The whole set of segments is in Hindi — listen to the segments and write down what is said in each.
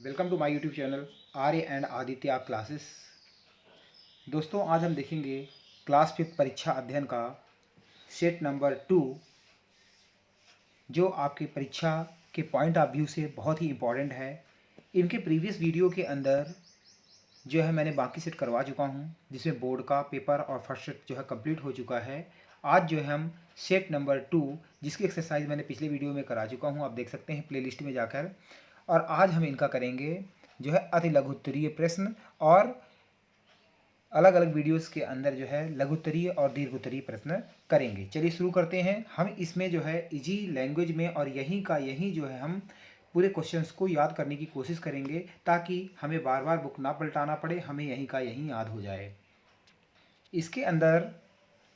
Welcome to my YouTube channel Arya and Aditya classes. दोस्तों, आज हम देखेंगे क्लास 5 परीक्षा अध्ययन का सेट नंबर 2, जो आपकी परीक्षा के पॉइंट ऑफ व्यू से बहुत ही इम्पोर्टेंट है। इनके प्रीवियस वीडियो के अंदर जो है मैंने बाकी सेट करवा चुका हूँ, जिसमें बोर्ड का पेपर और फर्स्ट सेट जो है कंप्लीट हो चुका है। आज जो है हम सेट नंबर 2, जिसकी एक्सरसाइज मैंने पिछले वीडियो में करा चुका हूँ, आप देख सकते हैं प्लेलिस्ट में जाकर। और आज हम इनका करेंगे जो है अति लघु उत्तरीय प्रश्न, और अलग अलग वीडियोस के अंदर जो है लघु उत्तरीय और दीर्घ उत्तरीय प्रश्न करेंगे। चलिए शुरू करते हैं। हम इसमें जो है इजी लैंग्वेज में और यहीं जो है हम पूरे क्वेश्चंस को याद करने की कोशिश करेंगे, ताकि हमें बार बार बुक ना पलटाना पड़े, हमें यहीं का यहीं याद हो जाए। इसके अंदर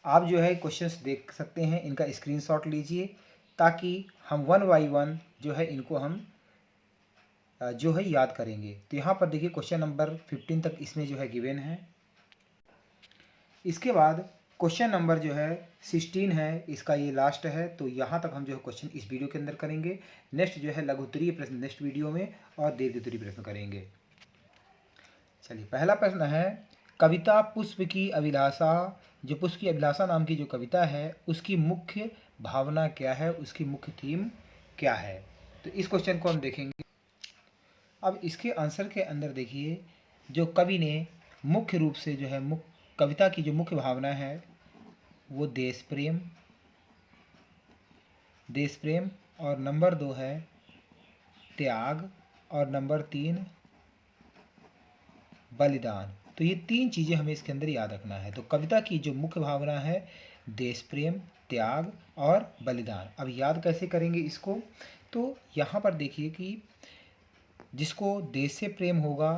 आप जो है क्वेश्चंस देख सकते हैं, इनका स्क्रीनशॉट लीजिए, ताकि हम वन बाई वन जो है इनको हम जो है याद करेंगे। तो यहाँ पर देखिए क्वेश्चन नंबर 15 तक इसमें जो है गिवन है। इसके बाद क्वेश्चन नंबर जो है 16 है, इसका ये लास्ट है। तो यहाँ तक हम जो है क्वेश्चन इस वीडियो के अंदर करेंगे। नेक्स्ट जो है लघु उत्तरीय प्रश्न नेक्स्ट वीडियो में, और दीर्घ उत्तरीय प्रश्न करेंगे। चलिए, पहला प्रश्न है, कविता पुष्प की अभिलाषा, जो पुष्प की अभिलाषा नाम की जो कविता है, उसकी मुख्य भावना क्या है, उसकी मुख्य थीम क्या है। तो इस क्वेश्चन को हम देखेंगे। अब इसके आंसर के अंदर देखिए, जो कवि ने मुख्य रूप से जो है कविता की जो मुख्य भावना है वो देश प्रेम, और नंबर 2 है त्याग, और नंबर 3 बलिदान। तो ये 3 चीज़ें हमें इसके अंदर याद रखना है। तो कविता की जो मुख्य भावना है देश प्रेम, त्याग और बलिदान। अब याद कैसे करेंगे इसको? तो यहाँ पर देखिए कि जिसको देश से प्रेम होगा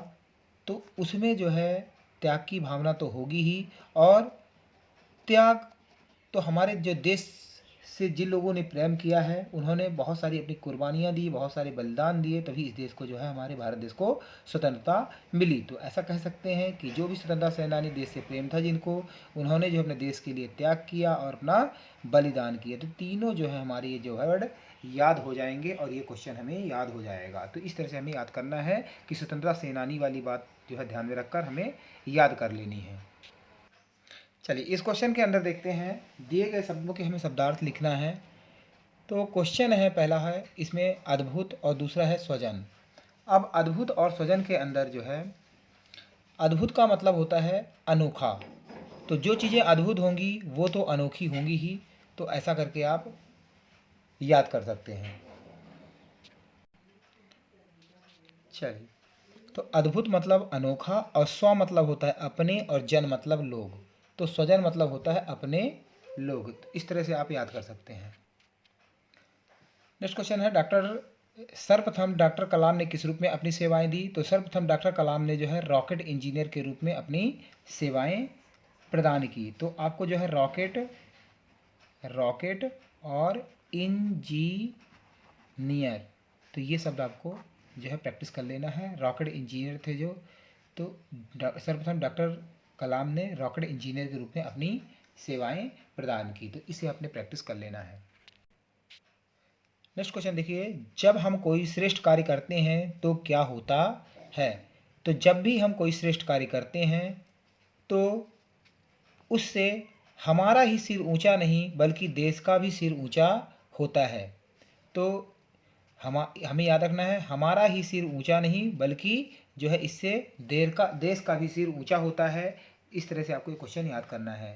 तो उसमें जो है त्याग की भावना तो होगी ही, और त्याग तो हमारे जो देश से जिन लोगों ने प्रेम किया है उन्होंने बहुत सारी अपनी कुर्बानियाँ दी, बहुत सारे बलिदान दिए, तभी इस देश को जो है हमारे भारत देश को स्वतंत्रता मिली। तो ऐसा कह सकते हैं कि जो भी स्वतंत्रता सेनानी देश से प्रेम था जिनको, उन्होंने जो अपने देश के लिए त्याग किया और अपना बलिदान किया। तो तीनों जो है हमारे ये जो वर्ड याद हो जाएंगे, और ये क्वेश्चन हमें याद हो जाएगा। तो इस तरह से हमें याद करना है कि स्वतंत्रता सेनानी वाली बात जो है ध्यान में रखकर हमें याद कर लेनी है। चलिए, इस क्वेश्चन के अंदर देखते हैं, दिए गए शब्दों के हमें शब्दार्थ लिखना है। तो क्वेश्चन है, पहला है इसमें अद्भुत और दूसरा है स्वजन। अब अद्भुत और स्वजन के अंदर जो है, अद्भुत का मतलब होता है अनोखा। तो जो चीज़ें अद्भुत होंगी वो तो अनोखी होंगी ही। तो ऐसा करके आप याद कर सकते हैं। चलिए, तो अद्भुत मतलब अनोखा, और स्व मतलब होता है अपने, और जन मतलब लोग। तो स्वजन मतलब होता है अपने लोग। तो इस तरह से आप याद कर सकते हैं। नेक्स्ट क्वेश्चन है, सर्वप्रथम डॉक्टर कलाम ने किस रूप में अपनी सेवाएं दी। तो सर्वप्रथम डॉक्टर कलाम ने जो है रॉकेट इंजीनियर के रूप में अपनी सेवाएं प्रदान की। तो आपको जो है रॉकेट और इंजीनियर, तो ये शब्द आपको जो है प्रैक्टिस कर लेना है। रॉकेट इंजीनियर थे जो, तो सर्वप्रथम डॉक्टर कलाम ने रॉकेट इंजीनियर के रूप में अपनी सेवाएं प्रदान की। तो इसे आपने प्रैक्टिस कर लेना है। नेक्स्ट क्वेश्चन देखिए, जब हम कोई श्रेष्ठ कार्य करते हैं तो क्या होता है। तो जब भी हम कोई श्रेष्ठ कार्य करते हैं तो उससे हमारा ही सिर ऊंचा नहीं बल्कि देश का भी सिर ऊंचा होता है। तो हमें याद रखना है, हमारा ही सिर ऊंचा नहीं बल्कि जो है इससे देश का भी सिर ऊंचा होता है। इस तरह से आपको ये क्वेश्चन याद करना है।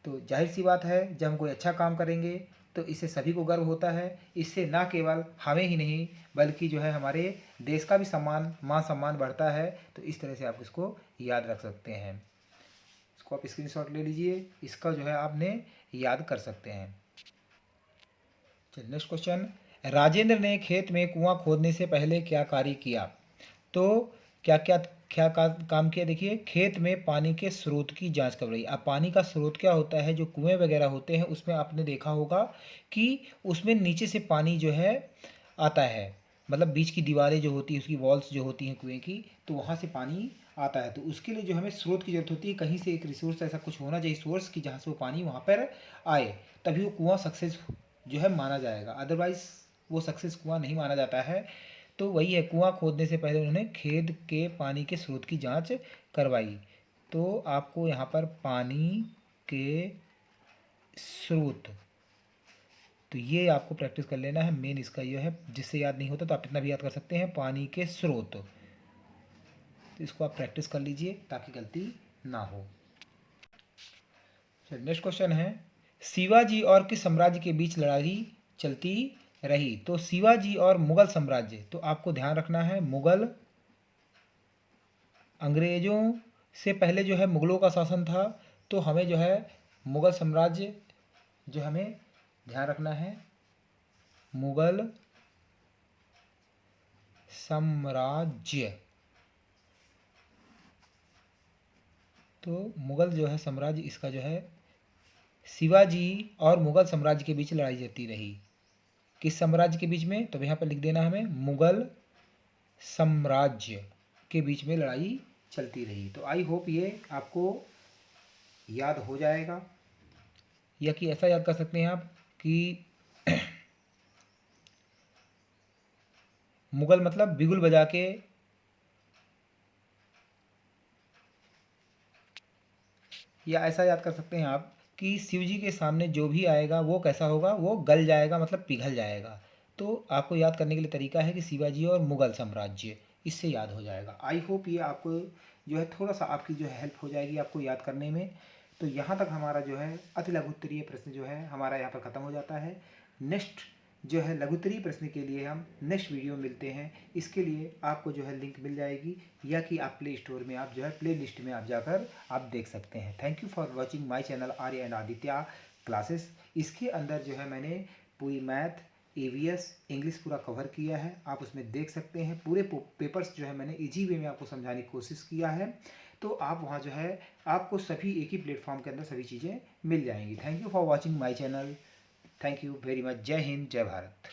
तो जाहिर सी बात है, जब हम कोई अच्छा काम करेंगे तो इससे सभी को गर्व होता है। इससे ना केवल हमें ही नहीं बल्कि जो है हमारे देश का भी मान सम्मान बढ़ता है। तो इस तरह से आप इसको याद रख सकते हैं। इसको आप स्क्रीनशॉट ले लीजिए, इसका जो है आपने याद कर सकते हैं। चलिए, नेक्स्ट क्वेश्चन, राजेंद्र ने खेत में कुआं खोदने से पहले क्या कार्य किया। तो क्या काम किया? देखिए, खेत में पानी के स्रोत की जांच कर रही। अब पानी का स्रोत क्या होता है, जो कुएं वगैरह होते हैं उसमें आपने देखा होगा कि उसमें नीचे से पानी जो है आता है, मतलब बीच की दीवारें जो होती है, उसकी वॉल्स जो होती हैं कुएं की, तो वहाँ से पानी आता है। तो उसके लिए जो हमें स्रोत की जरूरत होती है, कहीं से एक रिसोर्स ऐसा कुछ होना चाहिए सोर्स की, जहाँ से वो पानी वहाँ पर आए, तभी वो कुआं सक्सेस जो है माना जाएगा। अदरवाइज वो सक्सेस कुआं नहीं माना जाता है। तो वही है, कुआं खोदने से पहले उन्होंने खेत के पानी के स्रोत की जांच करवाई। तो आपको यहाँ पर पानी के स्रोत, तो ये आपको प्रैक्टिस कर लेना है, मेन इसका ये है। जिससे याद नहीं होता तो आप इतना भी याद कर सकते हैं, पानी के स्रोत। तो इसको आप प्रैक्टिस कर लीजिए ताकि गलती ना हो। चलिए नेक्स्ट क्वेश्चन है, शिवाजी और किस साम्राज्य के बीच लड़ाई चलती रही? तो शिवाजी और मुगल साम्राज्य, तो आपको ध्यान रखना है मुगल, अंग्रेजों से पहले जो है मुगलों का शासन था, तो हमें जो है मुगल साम्राज्य जो हमें ध्यान रखना है, मुगल साम्राज्य। तो मुगल जो है साम्राज्य, इसका जो है शिवाजी और मुगल साम्राज्य के बीच लड़ाई चलती रही। किस साम्राज्य के बीच में? तो यहाँ पर लिख देना हमें, मुगल साम्राज्य के बीच में लड़ाई चलती रही। तो आई होप ये आपको याद हो जाएगा, या कि ऐसा याद कर सकते हैं आप कि मुगल मतलब बिगुल बजा के, या ऐसा याद कर सकते हैं आप कि शिव जी के सामने जो भी आएगा वो कैसा होगा, वो गल जाएगा, मतलब पिघल जाएगा। तो आपको याद करने के लिए तरीका है कि शिवाजी और मुगल साम्राज्य, इससे याद हो जाएगा। आई होप ये आपको जो है थोड़ा सा आपकी जो है हेल्प हो जाएगी आपको याद करने में। तो यहाँ तक हमारा जो है अति लघु उत्तरीय प्रश्न जो है हमारा यहाँ पर ख़त्म हो जाता है। नेक्स्ट जो है लघु उत्तरीय प्रश्न के लिए हम नेक्स्ट वीडियो मिलते हैं। इसके लिए आपको जो है लिंक मिल जाएगी, या कि आप प्ले स्टोर में आप जो है प्ले लिस्ट में आप जाकर आप देख सकते हैं। Thank you for watching my channel Arya and Aditya classes. इसके अंदर जो है मैंने पूरी मैथ, ईवीएस, इंग्लिश पूरा कवर किया है, आप उसमें देख सकते हैं। पूरे पेपर्स जो है मैंने इजी वे में आपको समझाने की कोशिश किया है। तो आप वहाँ जो है आपको सभी एक ही प्लेटफॉर्म के अंदर सभी चीज़ें मिल जाएंगी। Thank you for watching my channel. Thank you very much. जय हिंद, जय भारत।